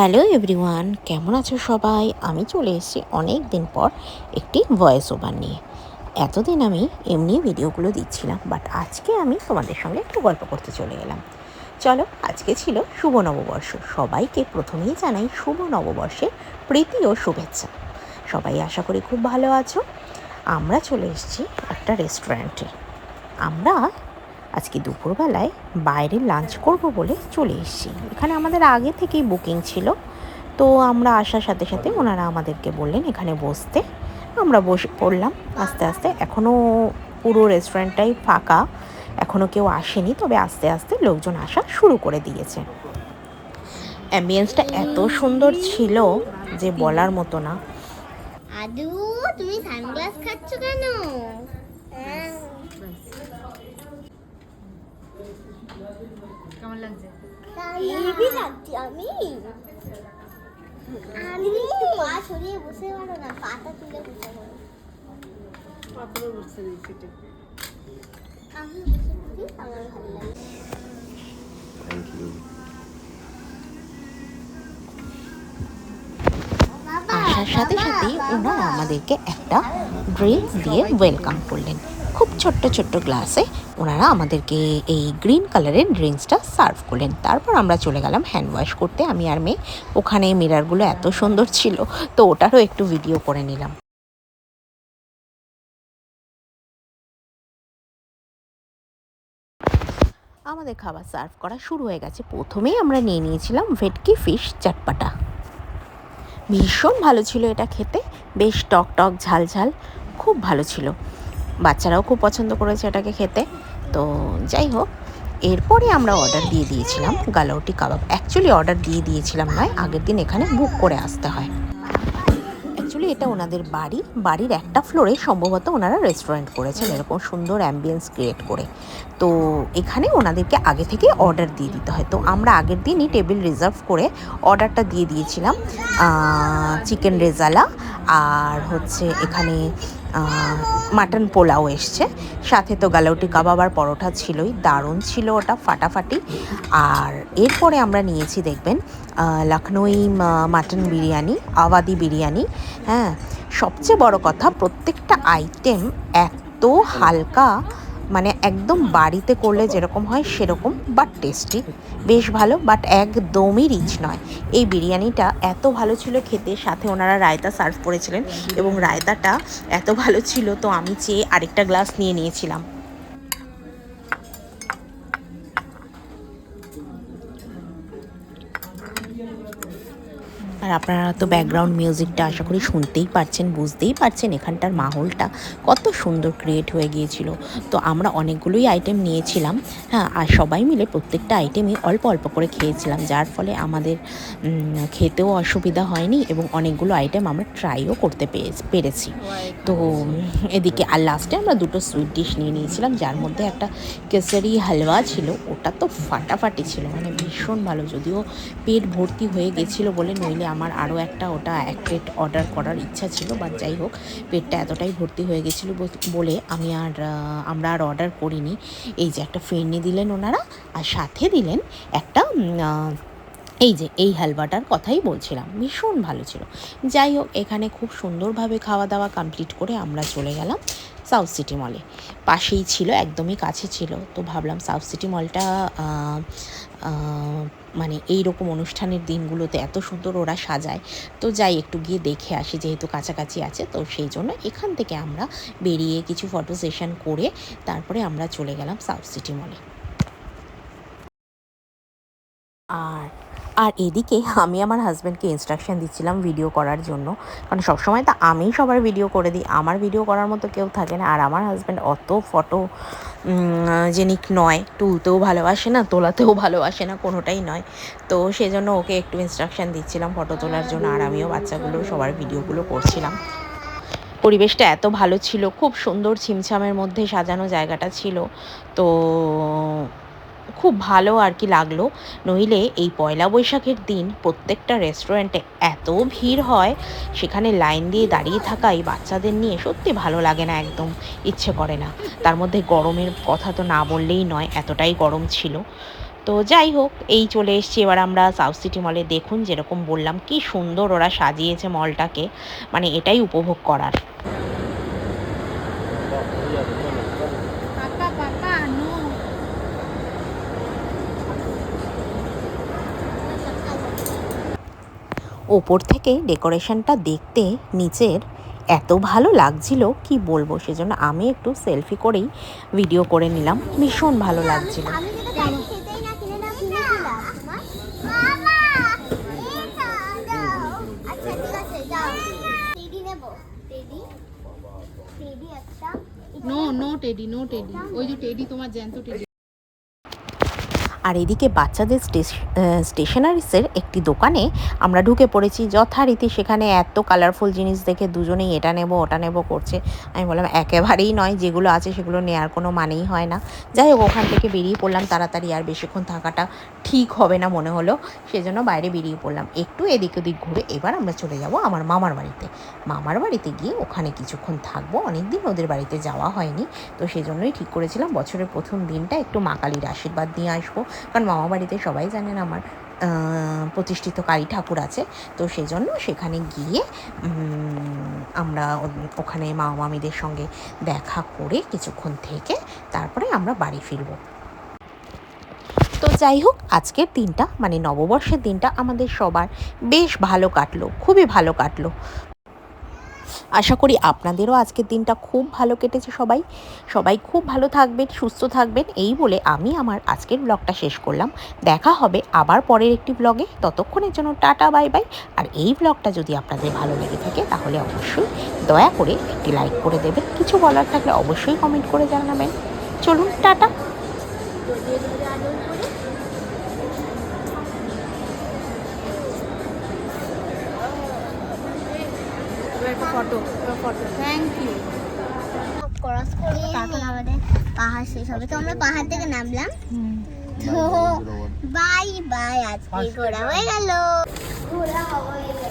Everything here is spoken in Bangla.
হ্যালো এভরিওয়ান, কেমন আছো সবাই? আমি চলে এসেছি অনেক দিন পর একটি ভয়েস ওভার নিয়ে। এতদিন আমি এমনি ভিডিওগুলো দিচ্ছিলাম, বাট আজকে আমি তোমাদের সঙ্গে একটু গল্প করতে চলে গেলাম। চলো, আজকে ছিল শুভ নববর্ষ। সবাইকে প্রথমেই জানাই শুভ নববর্ষের প্রীতি ও শুভেচ্ছা। সবাই আশা করি খুব ভালো আছো। আমরা চলে এসেছি একটা রেস্টুরেন্টে। আমরা আজকে দুপুরবেলায় বাইরে লাঞ্চ করব বলে চলে এসেছি। এখানে আমাদের আগে থেকেই বুকিং ছিল, তো আমরা আসার সাথে সাথে ওনারা আমাদেরকে বললেন এখানে বসতে। আমরা বসে পড়লাম আস্তে আস্তে। এখনও পুরো রেস্টুরেন্টটাই ফাঁকা, এখনও কেউ আসেনি, তবে আস্তে আস্তে লোকজন আসা শুরু করে দিয়েছে। অ্যাম্বিয়েন্সটা এত সুন্দর ছিল যে বলার মতো না। আদু, তুমি সানগ্লাস খাচ্ছ কেন? কেমন লাগছে? হেভি লাগছে। আমি আমি পা ছড়িয়ে বসে পারো না, পাটা তুলে বসে পারো। পাথরে বসে দিয়েছি। আমি বসে পড়ি, আমার ভালো লাগে। Thank you. আসার সাথে সাথেই ওনারা আমাদেরকে একটা ড্রিঙ্কস দিয়ে ওয়েলকাম করলেন। খুব ছোট্ট ছোট্ট গ্লাসে ওনারা আমাদেরকে এই গ্রিন কালারের ড্রিঙ্কসটা সার্ভ করলেন। তারপর আমরা চলে গেলাম হ্যান্ড ওয়াশ করতে, আমি আর মেয়ে। ওখানে মিরারগুলো এত সুন্দর ছিল, তো ওটারও একটু ভিডিও করে নিলাম। আমাদের খাবার সার্ভ করা শুরু হয়ে গেছে। প্রথমেই আমরা নিয়ে নিয়েছিলাম ভেটকি ফিশ চটপাটা। ভীষণ ভালো ছিল এটা খেতে, বেশ টক টক ঝাল ঝাল, খুব ভালো ছিল। বাচ্চারাও খুব পছন্দ করেছে এটাকে খেতে। তো যাই হোক, এরপরে আমরা অর্ডার দিয়ে দিয়েছিলাম গালাউটি কাবাব। অ্যাকচুয়ালি অর্ডার দিয়ে দিয়েছিলাম নয়, আগের দিন এখানে বুক করে আসতে হয়। অ্যাকচুয়ালি এটা ওনাদের বাড়ির একটা ফ্লোরে সম্ভবত ওনারা রেস্টুরেন্ট করেছেন, এরকম সুন্দর অ্যাম্বিয়েন্স ক্রিয়েট করে। তো এখানে ওনাদেরকে আগে থেকে অর্ডার দিয়ে দিতে হয়। তো আমরা আগের দিনই টেবিল রিজার্ভ করে অর্ডারটা দিয়ে দিয়েছিলাম। চিকেন রেজালা আর হচ্ছে এখানে মাটন পোলাও এসছে, সাথে তো গালাউটি কাবাব আর পরোটা ছিলই। দারুণ ছিল ওটা, ফাটাফাটি। আর এরপরে আমরা নিয়েছি দেখবেন লখনৌই মাটন বিরিয়ানি, আওয়াদি বিরিয়ানি। হ্যাঁ, সবচেয়ে বড় কথা, প্রত্যেকটা আইটেম এত হালকা, মানে একদম বাড়িতে করলে যেরকম হয় সেরকম, বাট টেস্টি, বেশ ভালো, বাট একদমই রিচ নয়। এই বিরিয়ানিটা এত ভালো ছিল খেতে, সাথে ওনারা রায়তা সার্ভ করেছিলেন এবং রায়তাটা এত ভালো ছিল, তো আমি চেয়ে আরেকটা গ্লাস নিয়ে নিয়েছিলাম। আর আপনারা তো ব্যাকগ্রাউন্ড মিউজিকটা আশা করি শুনতেই পারছেন, বুঝতেই পারছেন এখানটার মাহলটা কত সুন্দর ক্রিয়েট হয়ে গিয়েছিল। তো আমরা অনেকগুলোই আইটেম নিয়েছিলাম, হ্যাঁ, আর সবাই মিলে প্রত্যেকটা আইটেমই অল্প অল্প করে খেয়েছিলাম, যার ফলে আমাদের খেতেও অসুবিধা হয়নি এবং অনেকগুলো আইটেম আমরা ট্রাইও করতে পেরেছি। তো এদিকে আর লাস্টে আমরা দুটো সুইট ডিশ নিয়ে নিয়েছিলাম, যার মধ্যে একটা কেসারি হালুয়া ছিল। ওটা তো ফাটাফাটি ছিল, মানে ভীষণ ভালো। যদিও পেট ভর্তি হয়ে গেছিলো বলে, নইলে আমার আরও একটা ওটা এক প্লেট অর্ডার করার ইচ্ছা ছিল, বাট যাই হোক, পেটটা এতটাই ভর্তি হয়ে গেছিলো বলে আমরা আর অর্ডার করিনি। এই যে একটা ফিরনি দিলেন ওনারা, আর সাথে দিলেন একটা এই হালুয়াটার কথাই বলছিলাম, ভীষণ ভালো ছিল। যাই হোক, এখানে খুব সুন্দরভাবে খাওয়া দাওয়া কমপ্লিট করে আমরা চলে গেলাম সাউথ সিটি মলে। পাশেই ছিল, একদমই কাছে ছিল। তো ভাবলাম সাউথ সিটি মলটা মানে এই রকম অনুষ্ঠানের দিনগুলোতে এত সুন্দর ওরা সাজায়, তো যাই একটু গিয়ে দেখে আসি, যেহেতু কাছাকাছি আছে। তো সেই জন্য এখান থেকে আমরা বেরিয়ে কিছু ফটো সেশন করে তারপরে আমরা চলে গেলাম সাউথ সিটি মলে। আর আর এদিকে আমি আমার হাজব্যান্ডকে ইনস্ট্রাকশান দিচ্ছিলাম ভিডিও করার জন্য, কারণ সবসময় তো আমিই সবার ভিডিও করে দিই, আমার ভিডিও করার মতো কেউ থাকে না। আর আমার হাজব্যান্ড অত ফটো জেনিক নয়, তুলতেও ভালোবাসে না, তোলাতেও ভালোবাসে না, কোনোটাই নয়। তো সেজন্য ওকে একটু ইনস্ট্রাকশান দিচ্ছিলাম ফটো তোলার জন্য, আর আমিও বাচ্চাগুলো সবার ভিডিওগুলো করছিলাম। পরিবেশটা এত ভালো ছিল, খুব সুন্দর ছিমছামের মধ্যে সাজানো জায়গাটা ছিল। তো খুব ভালো আর কি লাগলো। নইলে এই পয়লা বৈশাখের দিন প্রত্যেকটা রেস্টুরেন্টে এত ভিড় হয়, সেখানে লাইন দিয়ে দাঁড়িয়ে থাকা এই বাচ্চাদের নিয়ে সত্যি ভালো লাগে না, একদম ইচ্ছে করে না। তার মধ্যে গরমের কথা তো না বললেই নয়, এতটাই গরম ছিল। তো যাই হোক, এই চলে এসেছি এবার আমরা সাউথ সিটি মলে। দেখুন যেরকম বললাম কি সুন্দর ওরা সাজিয়েছে মলটাকে, মানে এটাই উপভোগ করার। পাপা পাপা নো। ওপর থেকে ডেকোরেশনটা দেখতে নিচের এত ভালো লাগছিল কি বলবো, সেজন্য আমি একটু সেলফি করেই ভিডিও করে নিলাম। ভীষণ ভালো লাগছিল। আমি যেটা চাইছি সেটাই না কিনে দাও, কিনেছিলাম বাবা এই দাও। আচ্ছা ঠিক আছে যাও, টেডি নেব, টেডি টেডি একটা no no teddy, no teddy. ওই যে টেডি তোমার জ্যান্ত টেডি। আর এদিকে বাচ্চাদের স্টেশনারিসের একটি দোকানে আমরা ঢুকে পড়েছি যথারীতি। সেখানে এত কালারফুল জিনিস দেখে দুজনেই এটা নেব ওটা নেব করছে। আমি বললাম একেবারেই নয়, যেগুলো আছে সেগুলো নেওয়ার কোনো মানেই হয় না। যাই হোক, ওখান থেকে বেরিয়ে পড়লাম তাড়াতাড়ি, আর বেশিক্ষণ থাকাটা ঠিক হবে না মনে হলো, সেজন্য বাইরে বেরিয়ে পড়লাম। একটু এদিক ওদিক ঘুরে এবার আমরা চলে যাব আমার মামার বাড়িতে। মামার বাড়িতে গিয়ে ওখানে কিছুক্ষণ থাকবো, অনেক দিন ওদের বাড়িতে যাওয়া হয়নি, তো সেজন্যই ঠিক করেছিলাম বছরের প্রথম দিনটা একটু মা কালীর আশীর্বাদ নিয়ে আসবো। কারণ মামা বাড়িতে সবাই জানেন আমার প্রতিষ্ঠিত কালী ঠাকুর আছে, তো সেজন্য সেখানে গিয়ে আমরা ওখানে মামা মামিদের সঙ্গে দেখা করে কিছুক্ষণ থেকে তারপরে আমরা বাড়ি ফিরব। তো যাই হোক, আজকের দিনটা মানে নববর্ষের দিনটা আমাদের সবার বেশ ভালো কাটলো, খুবই ভালো কাটলো। আশা করি আপনাদেরও আজকের দিনটা খুব ভালো কেটেছে। সবাই খুব ভালো থাকবেন, সুস্থ থাকবেন, এই বলে আমি আমার আজকের ব্লগটা শেষ করলাম। দেখা হবে আবার পরের একটি ব্লগে, ততক্ষণের জন্য টাটা বাই বাই। আর এই ব্লগটা যদি আপনাদের ভালো লেগে থাকে তাহলে অবশ্যই দয়া করে একটি লাইক করে দেবেন, কিছু বলার থাকলে অবশ্যই কমেন্ট করে জানাবেন। চলুন tata. Photo photo, thank you. Cross করবো তারপর আমাদের পাহাড় শেষ হবে। তো আমরা পাহাড় থেকে নামলাম, তো বাই বাই, আজকে ঘোরা হয়ে গেল। ঘোরা হয়ে গেল।